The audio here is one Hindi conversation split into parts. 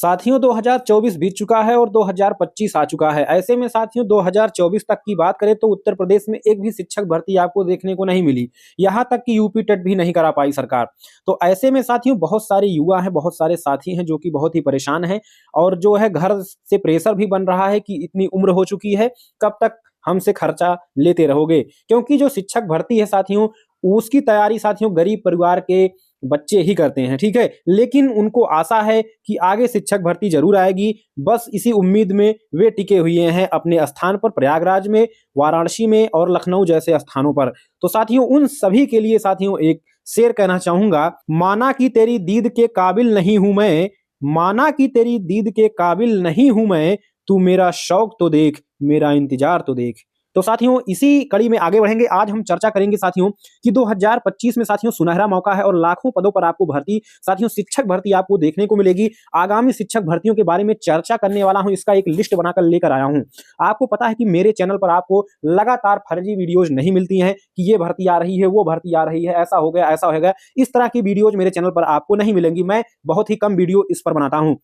साथियों 2024 बीत चुका है और 2025 आ चुका है। ऐसे में साथियों 2024 तक की बात करें तो उत्तर प्रदेश में एक भी शिक्षक भर्ती आपको देखने को नहीं मिली। यहाँ तक कि यूपी टेट भी नहीं करा पाई सरकार। तो ऐसे में साथियों बहुत सारे युवा हैं, बहुत सारे साथी हैं जो कि बहुत ही परेशान हैं और जो है घर से प्रेशर भी बन रहा है कि इतनी उम्र हो चुकी है, कब तक हमसे खर्चा लेते रहोगे। क्योंकि जो शिक्षक भर्ती है साथियों, उसकी तैयारी साथियों गरीब परिवार के बच्चे ही करते हैं, ठीक है। लेकिन उनको आशा है कि आगे शिक्षक भर्ती जरूर आएगी। बस इसी उम्मीद में वे टिके हुए हैं अपने स्थान पर, प्रयागराज में, वाराणसी में और लखनऊ जैसे स्थानों पर। तो साथियों उन सभी के लिए साथियों एक शेर कहना चाहूंगा, माना कि तेरी दीद के काबिल नहीं हूं मैं, माना कि तेरी दीद के काबिल नहीं हूं मैं, तू मेरा शौक तो देख, मेरा इंतजार तो देख। तो साथियों इसी कड़ी में आगे बढ़ेंगे। आज हम चर्चा करेंगे साथियों कि 2025 में साथियों सुनहरा मौका है और लाखों पदों पर आपको भर्ती, साथियों शिक्षक भर्ती आपको देखने को मिलेगी। आगामी शिक्षक भर्तियों के बारे में चर्चा करने वाला हूं, इसका एक लिस्ट बनाकर लेकर आया हूं। आपको पता है कि मेरे चैनल पर आपको लगातार फर्जी वीडियोज नहीं मिलती हैं कि ये भर्ती आ रही है, वो भर्ती आ रही है, ऐसा हो गया, ऐसा हो गया। इस तरह की वीडियोज मेरे चैनल पर आपको नहीं मिलेंगी। मैं बहुत ही कम वीडियो इस पर बनाता हूं।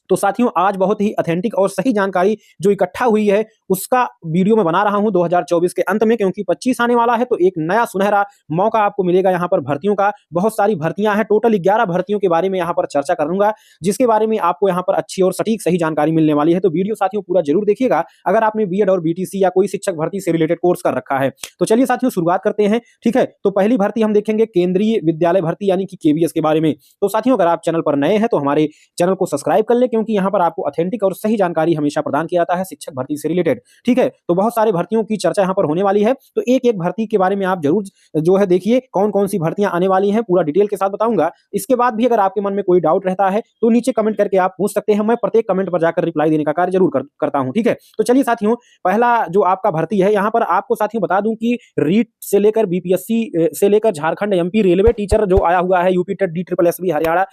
तो साथियों आज बहुत ही ऑथेंटिक और सही जानकारी जो इकट्ठा हुई है उसका वीडियो मैं बना रहा हूं 2024 के अंत में, क्योंकि 25 आने वाला है तो एक नया सुनहरा मौका आपको मिलेगा यहाँ पर भर्तियों का। बहुत सारी भर्तियां हैं, टोटल 11 भर्तियों के बारे में यहाँ पर चर्चा करूंगा, जिसके बारे में आपको यहाँ पर अच्छी और सटीक सही जानकारी मिलने वाली है। तो वीडियो साथियों पूरा जरूर देखिएगा अगर आपने बीएड और बीटीसी या कोई शिक्षक भर्ती से रिलेटेड कोर्स कर रखा है। तो चलिए साथियों शुरुआत करते हैं, ठीक है। तो पहली भर्ती हम देखेंगे केंद्रीय विद्यालय भर्ती यानी कि केवीएस के बारे में। तो साथियों अगर आप चैनल पर नए हैं तो हमारे चैनल को सब्सक्राइब कर ले, क्योंकि यहाँ पर आपको ऑथेंटिक और सही जानकारी हमेशा प्रदान किया जाता है शिक्षक भर्ती से रिलेटेड, ठीक है। तो बहुत सारे भर्तियों की चर्चा यहाँ पर होने वाली है, तो एक एक भर्ती के बारे में आप जरूर जो है देखिए कौन कौन सी भर्तियां आने वाली हैं, पूरा डिटेल के साथ बताऊंगा। इसके बाद भी अगर आपके मन में कोई डाउट रहता है तो नीचे कमेंट करके आप पूछ सकते हैं, मैं प्रत्येक कमेंट पर जाकर रिप्लाई देने का कार्य जरूर करता हूं, ठीक है। तो चलिए साथियों पहला जो आपका भर्ती है यहाँ पर आपको साथियों बता दूं कि रीट से लेकर बीपीएससी से लेकर झारखंड एमपी रेलवे टीचर जो आया हुआ है, यूपी टेट, DSSB हरियाणा,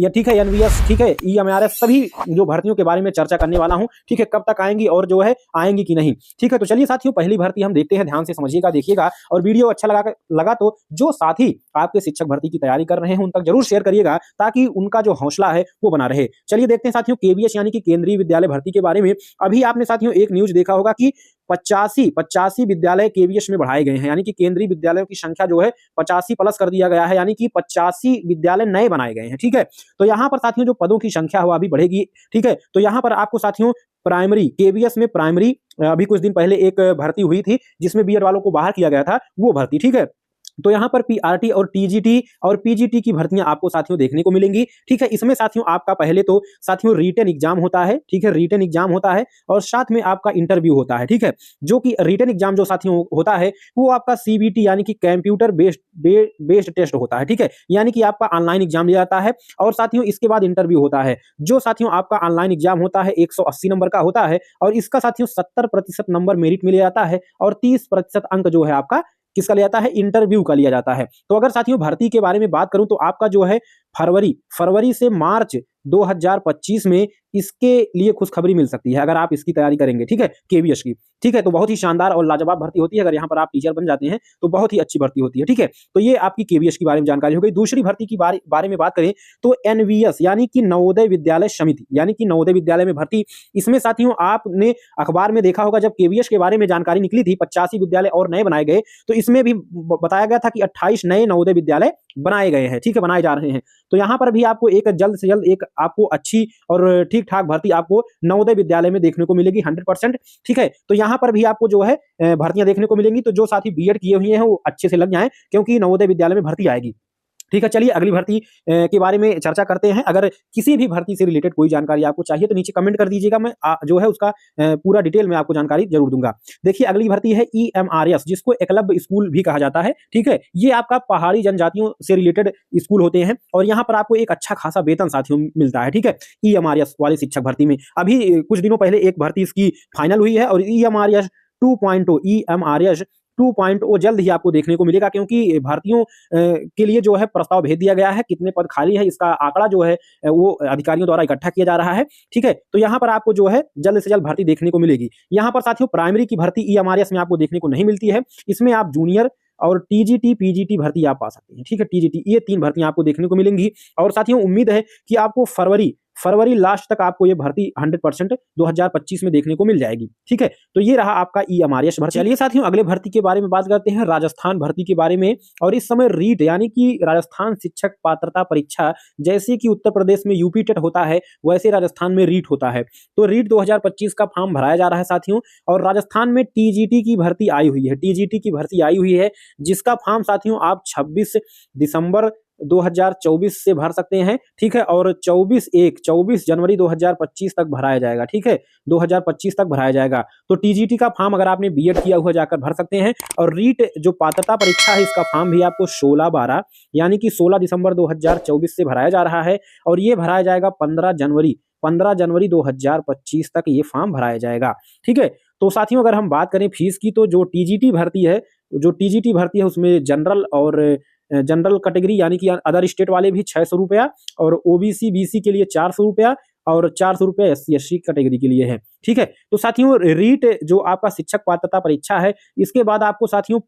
ठीक है, एनवीएस, ठीक है, EMRS, सभी जो भर्तियों के बारे में चर्चा करने वाला हूं, ठीक है। कब तक आएंगी और जो है आएंगी कि नहीं, ठीक है। तो चलिए साथियों पहली भर्ती हम देखते हैं, ध्यान से समझिएगा, देखिएगा और वीडियो अच्छा लगा तो जो साथी आपके शिक्षक भर्ती की तैयारी कर रहे हैं उन तक जरूर शेयर करिएगा, ताकि उनका जो हौसला है वो बना रहे। चलिए देखते हैं साथियों केवीएस यानी कि केंद्रीय विद्यालय भर्ती के बारे में। अभी आपने साथियों एक न्यूज देखा होगा कि 85 विद्यालय केवीएस में बढ़ाए गए हैं, यानी कि केंद्रीय विद्यालयों की संख्या जो है 85 प्लस कर दिया गया है, यानी कि 85 विद्यालय नए बनाए गए हैं, ठीक है। तो यहाँ पर साथियों जो पदों की संख्या है अभी बढ़ेगी, ठीक है। तो यहाँ पर आपको साथियों प्राइमरी केवीएस में प्राइमरी, अभी कुछ दिन पहले एक भर्ती हुई थी जिसमें बीएड वालों को बाहर किया गया था, वो भर्ती, ठीक है। तो यहाँ पर पीआरटी और टीजीटी और पीजीटी की भर्तियां आपको साथियों देखने को मिलेंगी, ठीक है। इसमें साथियों आपका पहले तो साथियों रिटन एग्जाम होता है, ठीक है, रिटन एग्जाम होता है और साथ में आपका इंटरव्यू होता है, ठीक है। जो कि रिटन एग्जाम जो साथियों होता है वो आपका सीबीटी यानी कि कंप्यूटर बेस्ड टेस्ट होता है, ठीक है, यानी कि आपका ऑनलाइन एग्जाम लिया जाता है। और साथियों इसके बाद इंटरव्यू होता है, जो साथियों आपका ऑनलाइन एग्जाम होता है 180 नंबर का होता है और इसका साथियों 70% नंबर मेरिट में लिया जाता है और 30% अंक जो है आपका किसका लिया जाता है, इंटरव्यू का लिया जाता है। तो अगर साथियों भर्ती के बारे में बात करूं तो आपका जो है फरवरी से मार्च 2025 में इसके लिए खुशखबरी मिल सकती है अगर आप इसकी तैयारी करेंगे, ठीक है, केवीएस की, ठीक है। तो बहुत ही शानदार और लाजवाब भर्ती होती है, अगर यहाँ पर आप टीचर बन जाते हैं तो बहुत ही अच्छी भर्ती होती है, ठीक है। तो ये आपकी केवीएस के बारे में जानकारी हो गई। दूसरी भर्ती की बारे में बात करें तो एनवीएस यानी कि नवोदय विद्यालय समिति, यानी कि नवोदय विद्यालय में भर्ती। इसमें साथियों आपने अखबार में देखा होगा जब केवीएस के बारे में जानकारी निकली थी, 85 विद्यालय और नए बनाए गए, तो इसमें भी बताया गया था कि 28 नए नवोदय विद्यालय बनाए गए हैं, ठीक है, बनाए जा रहे हैं। तो यहाँ पर भी आपको एक जल्द से जल्द एक आपको अच्छी और ठीक ठाक भर्ती आपको नवोदय विद्यालय में देखने को मिलेगी 100%, ठीक है। तो यहाँ पर भी आपको जो है भर्तियां देखने को मिलेंगी। तो जो साथी बीएड किए हुए हैं वो अच्छे से लग जाएं, क्योंकि नवोदय विद्यालय में भर्ती आएगी, ठीक है। चलिए अगली भर्ती के बारे में चर्चा करते हैं। अगर किसी भी भर्ती से रिलेटेड कोई जानकारी आपको चाहिए तो नीचे कमेंट कर दीजिएगा, मैं जो है उसका पूरा डिटेल में आपको जानकारी जरूर दूंगा। देखिए अगली भर्ती है EMRS, जिसको एकलव्य स्कूल भी कहा जाता है, ठीक है। ये आपका पहाड़ी जनजातियों से रिलेटेड स्कूल होते हैं और यहाँ पर आपको एक अच्छा खासा वेतन साथियों मिलता है, ठीक है। EMRS वाले शिक्षक भर्ती में अभी कुछ दिनों पहले एक भर्ती इसकी फाइनल हुई है और EMRS 2.0 जल्द ही आपको देखने को मिलेगा, क्योंकि भर्तियों के लिए जो है प्रस्ताव भेज दिया गया है। कितने पद खाली है इसका आंकड़ा जो है वो अधिकारियों द्वारा इकट्ठा किया जा रहा है, ठीक है। तो यहाँ पर आपको जो है जल्द से जल्द भर्ती देखने को मिलेगी। यहाँ पर साथियों प्राइमरी की भर्ती EMRS में आपको देखने को नहीं मिलती है, इसमें आप जूनियर और टीजीटी पीजीटी भर्ती आप पा सकते हैं, ठीक है। टीजीटी ये 3 भर्तियां आपको देखने को मिलेंगी और साथियों उम्मीद है कि आपको फरवरी लास्ट तक आपको ये भर्ती 100% 2025 में देखने को मिल जाएगी। ठीक है, तो ये रहा आपका ईएमआरएस भर्ती। चलिए साथियों अगले भर्ती के बारे में बात करते हैं, राजस्थान भर्ती के बारे में। और इस समय रीट यानी कि राजस्थान शिक्षक पात्रता परीक्षा, जैसे कि उत्तर प्रदेश में यूपी टेट होता है वैसे राजस्थान में रीट होता है। तो रीट 2025 का फॉर्म भराया जा रहा है साथियों। और राजस्थान में टीजीटी की भर्ती आई हुई है, टीजीटी की भर्ती आई हुई है, जिसका फॉर्म साथियों आप 26 दिसंबर 2024 से भर सकते हैं। ठीक है, और 24 जनवरी 2025 तक भराया जाएगा। ठीक है, 2025 तक भराया जाएगा। तो टीजीटी का फॉर्म अगर आपने बीएड किया हुआ जाकर भर सकते हैं। और रीट जो पात्रता परीक्षा है इसका फॉर्म भी आपको 16/12 यानी कि 16 दिसंबर 2024 से भराया जा रहा है। और ये भराया जाएगा 15 जनवरी 2025 तक ये फॉर्म भराया जाएगा। ठीक है, तो साथियों अगर हम बात करें फीस की, तो जो टीजीटी भर्ती है उसमें जनरल कैटेगरी यानी कि अदर स्टेट वाले भी 600 रुपया, और ओबीसी बीसी के लिए 400 रुपया, और 400 रुपया SC/ST कैटेगरी के लिए है। ठीक है, तो साथियों रीट जो आपका शिक्षक पात्रता परीक्षा है, इसके बाद आपको साथियों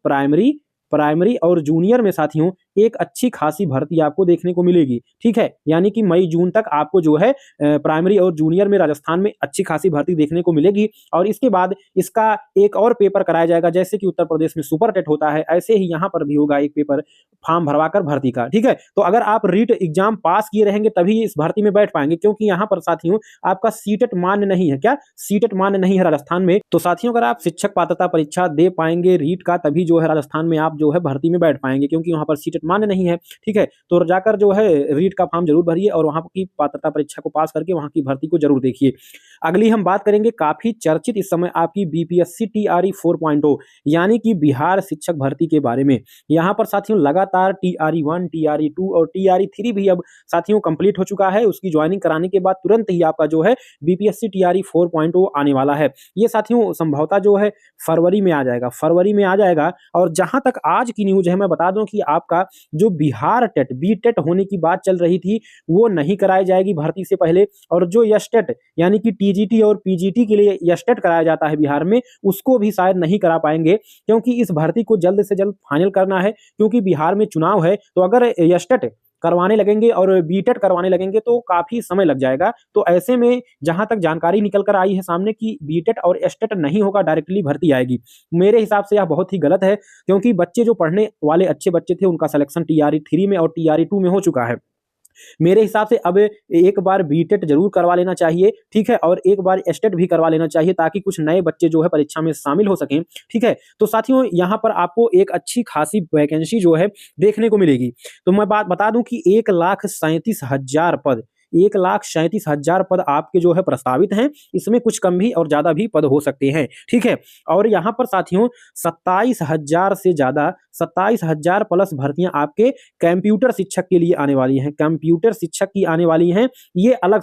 प्राइमरी और जूनियर में साथियों एक अच्छी खासी भर्ती आपको देखने को मिलेगी। ठीक है, यानी कि मई जून तक आपको जो है प्राइमरी और जूनियर में राजस्थान में अच्छी खासी भर्ती देखने को मिलेगी। और इसके बाद इसका एक और पेपर कराया जाएगा, जैसे कि उत्तर प्रदेश में सुपर टेट होता है, ऐसे ही यहाँ पर भी होगा एक पेपर फॉर्म भरवाकर भर्ती का। ठीक है, तो अगर आप रीट एग्जाम पास किए रहेंगे तभी इस भर्ती में बैठ पाएंगे, क्योंकि यहाँ पर साथियों आपका सीटेट मान्य नहीं है। क्या सीटेट मान्य नहीं है राजस्थान में? तो साथियों अगर आप शिक्षक पात्रता परीक्षा दे पाएंगे रीट का, तभी जो है राजस्थान में आप जो है भर्ती में बैठ पाएंगे, क्योंकि वहां पर सीटेट मान्य नहीं है। ठीक है, तो जाकर जो है रीट का फॉर्म जरूर भरिए और वहां की पात्रता परीक्षा को पास करके वहां की भर्ती को जरूर देखिए। अगली हम बात करेंगे काफी चर्चित इस समय आपकी बीपीएससी टीआरई 4.0 यानी कि बिहार शिक्षक भर्ती के बारे में। यहाँ पर साथियों लगातार टीआरई 1, टीआरई 2 और टीआरई 3 भी अब साथियों कंप्लीट हो चुका है। उसकी ज्वाइनिंग कराने के बाद तुरंत ही आपका जो है बीपीएससी टीआरई 4.0 आने वाला है। ये साथियों संभवतः जो है फरवरी में आ जाएगा। और जहां तक आज की न्यूज है मैं बता दूं कि आपका जो बिहार टेट बीटेट होने की बात चल रही थी वो नहीं कराई जाएगी भर्ती से पहले। और जो यस्टेट यानी कि टीजीटी और पीजीटी के लिए यस्टेट कराया जाता है बिहार में, उसको भी शायद नहीं करा पाएंगे, क्योंकि इस भर्ती को जल्द से जल्द फाइनल करना है, क्योंकि बिहार में चुनाव है। तो अगर यस्टेट करवाने लगेंगे और बीटेट करवाने लगेंगे तो काफी समय लग जाएगा। तो ऐसे में जहां तक जानकारी निकल कर आई है सामने कि बीटेट और एस्टेट नहीं होगा, डायरेक्टली भर्ती आएगी। मेरे हिसाब से यह बहुत ही गलत है, क्योंकि बच्चे जो पढ़ने वाले अच्छे बच्चे थे उनका सिलेक्शन टीआरई 3 में और टीआरई 2 में हो चुका है। मेरे हिसाब से अब एक बार बीटेट जरूर करवा लेना चाहिए। ठीक है, और एक बार एस्टेट भी करवा लेना चाहिए, ताकि कुछ नए बच्चे जो है परीक्षा में शामिल हो सकें। ठीक है, तो साथियों यहाँ पर आपको एक अच्छी खासी वैकेंसी जो है देखने को मिलेगी। तो मैं बात बता दूं कि 1,37,000 पद आपके जो है प्रस्तावित हैं। इसमें कुछ कम भी और ज्यादा भी पद हो सकते हैं। ठीक है, और यहाँ पर साथियों 27,000 प्लस भर्तियां आपके कंप्यूटर शिक्षक के लिए आने वाली हैं। कंप्यूटर शिक्षक की आने वाली हैं, ये अलग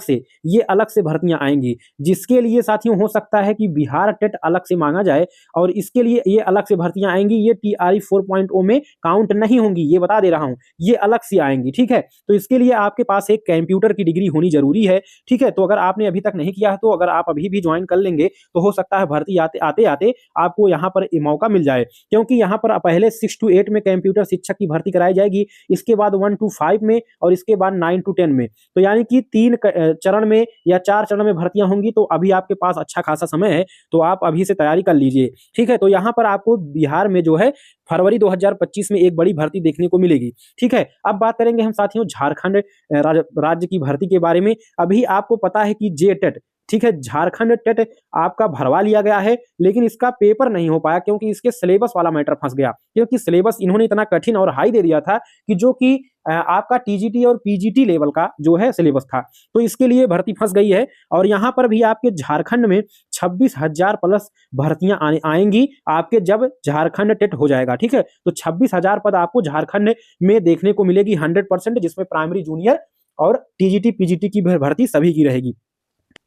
से भर्तियां आएंगी, जिसके लिए साथियों हो सकता है कि बिहार टेट अलग से मांगा जाए, और इसके लिए ये अलग से भर्तियां आएंगी। ये टीआरई 4.0 में काउंट नहीं होंगी, ये बता दे रहा हूं, ये अलग से आएंगी। ठीक है, तो इसके लिए आपके पास एक कंप्यूटर की डिग्री होनी जरूरी है। ठीक है, तो अगर आपने अभी तक नहीं किया है तो अगर आप अभी भी ज्वाइन कर लेंगे तो हो सकता है भर्ती आते आते आपको यहाँ पर मौका मिल जाए, क्योंकि यहाँ पर पहले 6 to 8 में कंप्यूटर शिक्षक की भर्ती कराई जाएगी, इसके बाद 1 to 5 में, और इसके बाद 9 to 10 में। तो यानी कि 3 चरण में या 4 चरण में भर्तियां होंगी। तो अभी आपके पास अच्छा खासा समय है, तो आप अभी से तैयारी कर लीजिए। ठीक है, तो यहाँ पर आपको बिहार में जो है फरवरी 2025 में एक बड़ी भर्ती देखने को मिलेगी। ठीक है, अब बात करेंगे हम साथियों झारखंड राज्य की भर्ती के बारे में। अभी आपको पता है कि जेटेट, ठीक है, झारखंड टेट आपका भरवा लिया गया है, लेकिन इसका पेपर नहीं हो पाया, क्योंकि इसके सिलेबस वाला मैटर फंस गया। क्योंकि सिलेबस इन्होंने इतना कठिन और हाई दे दिया था कि जो कि आपका टीजीटी और पीजीटी लेवल का जो है सिलेबस था, तो इसके लिए भर्ती फंस गई है। और यहाँ पर भी आपके झारखंड में 26,000 प्लस भर्तियां आएंगी आपके जब झारखंड टेट हो जाएगा। ठीक है, तो 26,000 पद आपको झारखंड में देखने को मिलेगी 100%, जिसमें प्राइमरी, जूनियर और टीजीटी पीजीटी की भर्ती सभी की रहेगी।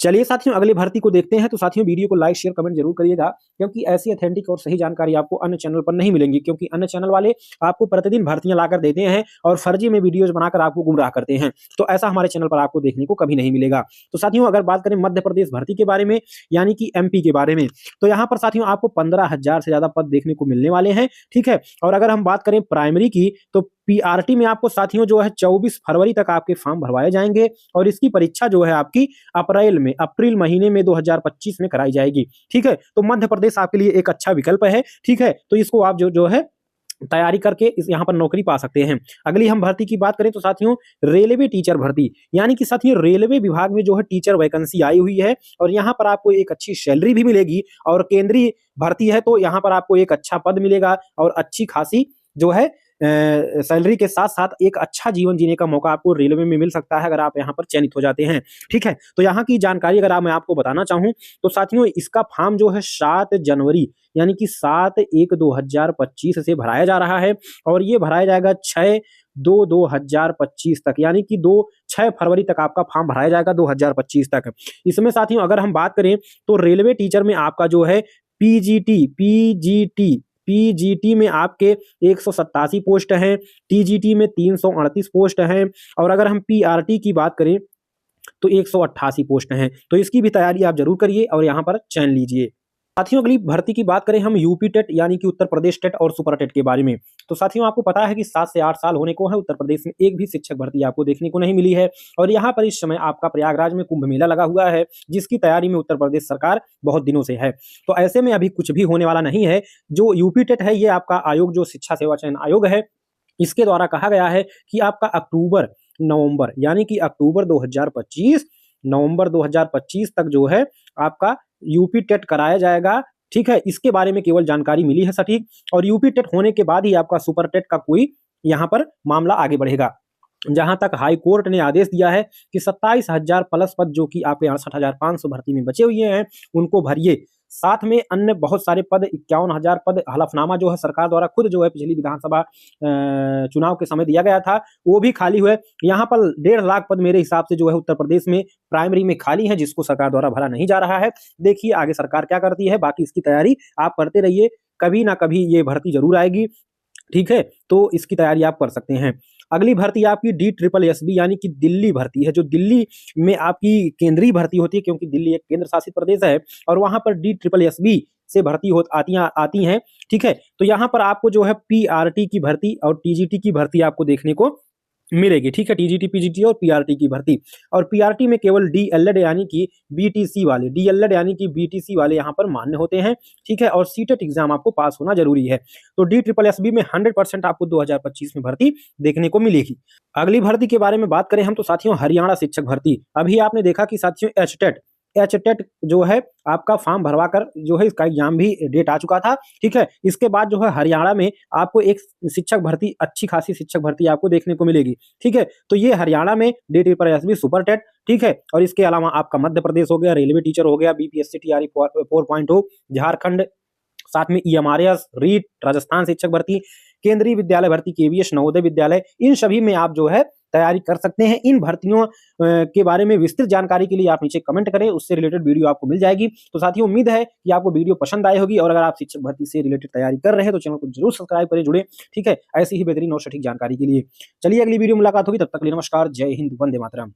चलिए साथियों अगली भर्ती को देखते हैं। तो साथियों वीडियो को लाइक शेयर कमेंट जरूर करिएगा, क्योंकि ऐसी ऑथेंटिक और सही जानकारी आपको अन्य चैनल पर नहीं मिलेंगी, क्योंकि अन्य चैनल वाले आपको प्रतिदिन भर्तियां लाकर देते हैं और फर्जी में वीडियोज बनाकर आपको गुमराह करते हैं। तो ऐसा हमारे चैनल पर आपको देखने को कभी नहीं मिलेगा। तो साथियों अगर बात करें मध्य प्रदेश भर्ती के बारे में, यानी कि एमपी के बारे में, तो यहाँ पर साथियों आपको 15,000 से ज्यादा पद देखने को मिलने वाले हैं। ठीक है, और अगर हम बात करें प्राइमरी की, तो पीआरटी में आपको साथियों जो है 24 फरवरी तक आपके फॉर्म भरवाए जाएंगे और इसकी परीक्षा जो है आपकी अप्रैल महीने में 2025 में कराई जाएगी। ठीक है, तो मध्य प्रदेश आपके लिए एक अच्छा विकल्प है। ठीक है, तो इसको आप जो है तैयारी करके इस यहाँ पर नौकरी पा सकते हैं। अगली हम भर्ती की बात करें तो साथियों रेलवे टीचर भर्ती, यानी कि साथियों रेलवे विभाग में जो है टीचर वैकेंसी आई हुई है और यहाँ पर आपको एक अच्छी सैलरी भी मिलेगी और केंद्रीय भर्ती है तो यहाँ पर आपको एक अच्छा पद मिलेगा और अच्छी खासी जो है सैलरी के साथ साथ एक अच्छा जीवन जीने का मौका आपको रेलवे में मिल सकता है अगर आप यहाँ पर चयनित हो जाते हैं। ठीक है, तो यहाँ की जानकारी अगर मैं आपको बताना चाहूँ तो साथियों इसका फॉर्म जो है 7 जनवरी यानी कि 7/1/2025 से भराया जा रहा है और ये भराया जाएगा 6/2/2025 तक, यानी कि 6 फरवरी तक आपका फॉर्म भराया जाएगा 2025 तक। इसमें साथियों अगर हम बात करें तो रेलवे टीचर में आपका जो है पीजीटी में आपके 187 पोस्ट हैं, टीजीटी में 338 पोस्ट हैं और अगर हम पीआरटी की बात करें तो 188 पोस्ट हैं। तो इसकी भी तैयारी आप जरूर करिए और यहाँ पर चयन लीजिए। साथियों अगली भर्ती की बात करें हम यूपी टेट यानी कि उत्तर प्रदेश टेट और सुपर टेट के बारे में, तो साथियों आपको पता है कि 7 से 8 साल होने को है उत्तर प्रदेश में एक भी शिक्षक भर्ती आपको देखने को नहीं मिली है और यहाँ पर इस समय आपका प्रयागराज में कुंभ मेला लगा हुआ है जिसकी तैयारी में उत्तर प्रदेश सरकार बहुत दिनों से है। तो ऐसे में अभी कुछ भी होने वाला नहीं है। जो यूपी टेट है ये आपका आयोग जो शिक्षा सेवा चयन आयोग है इसके द्वारा कहा गया है कि आपका नवंबर यानी कि अक्टूबर 2025 नवंबर 2025 तक जो है आपका यूपी टेट कराया जाएगा। ठीक है, इसके बारे में केवल जानकारी मिली है सटीक और यूपी टेट होने के बाद ही आपका सुपर टेट का कोई यहाँ पर मामला आगे बढ़ेगा। जहां तक हाई कोर्ट ने आदेश दिया है कि 27,000 प्लस पद जो कि आपके 68,500 भर्ती में बचे हुए हैं उनको भरिए, साथ में अन्य बहुत सारे पद 51,000 पद हलफनामा जो है सरकार द्वारा खुद जो है पिछली विधानसभा चुनाव के समय दिया गया था वो भी खाली हुए। यहाँ पर 1.5 लाख पद मेरे हिसाब से जो है उत्तर प्रदेश में प्राइमरी में खाली है जिसको सरकार द्वारा भरा नहीं जा रहा है। देखिए आगे सरकार क्या करती है, बाकी इसकी तैयारी आप करते रहिए, कभी ना कभी ये भर्ती जरूर आएगी। ठीक है, तो इसकी तैयारी आप कर सकते हैं। अगली भर्ती आपकी DSSB यानी कि दिल्ली भर्ती है, जो दिल्ली में आपकी केंद्रीय भर्ती होती है क्योंकि दिल्ली एक केंद्र शासित प्रदेश है और वहां पर DSSB से भर्ती आती हैं। ठीक है, तो यहाँ पर आपको जो है पीआरटी की भर्ती और टीजीटी की भर्ती आपको देखने को मिलेगी। ठीक है, टीजीटी पीजीटी और पीआरटी की भर्ती और पीआरटी में केवल डीएलएड यानी कि बीटीसी वाले यहाँ पर मान्य होते हैं। ठीक है, और सीटेट एग्जाम आपको पास होना जरूरी है। तो DSSB में 100% आपको 2025 में भर्ती देखने को मिलेगी। अगली भर्ती के बारे में बात करें हम तो साथियों हरियाणा शिक्षक भर्ती, अभी आपने देखा कि साथियों एचटेट जो है आपका फॉर्म भरवा कर जो है इसका एग्जाम भी डेट आ चुका था। ठीक है, इसके बाद जो है हरियाणा में आपको एक शिक्षक भर्ती अच्छी खासी शिक्षक भर्ती आपको देखने को मिलेगी। ठीक है, तो ये हरियाणा में DSSB सुपर टेट। ठीक है, और इसके अलावा आपका मध्य प्रदेश हो गया, रेलवे टीचर हो गया, BPSC TRE 4.0, झारखंड, साथ में EMRS, रीट, राजस्थान शिक्षक भर्ती, केंद्रीय विद्यालय भर्ती, KVS, नवोदय विद्यालय, इन सभी में आप जो है तैयारी कर सकते हैं। इन भर्तियों के बारे में विस्तृत जानकारी के लिए आप नीचे कमेंट करें, उससे रिलेटेड वीडियो आपको मिल जाएगी। तो साथियों उम्मीद है कि आपको वीडियो पसंद आई होगी और अगर आप शिक्षक भर्ती से रिलेटेड तैयारी कर रहे हैं तो चैनल को जरूर सब्सक्राइब करें, जुड़े। ठीक है, ऐसी ही बेहतरीन और सटीक जानकारी के लिए। चलिए अगली वीडियो मुलाकात होगी, तब तक के लिए नमस्कार, जय हिंद, वंदे मातरम।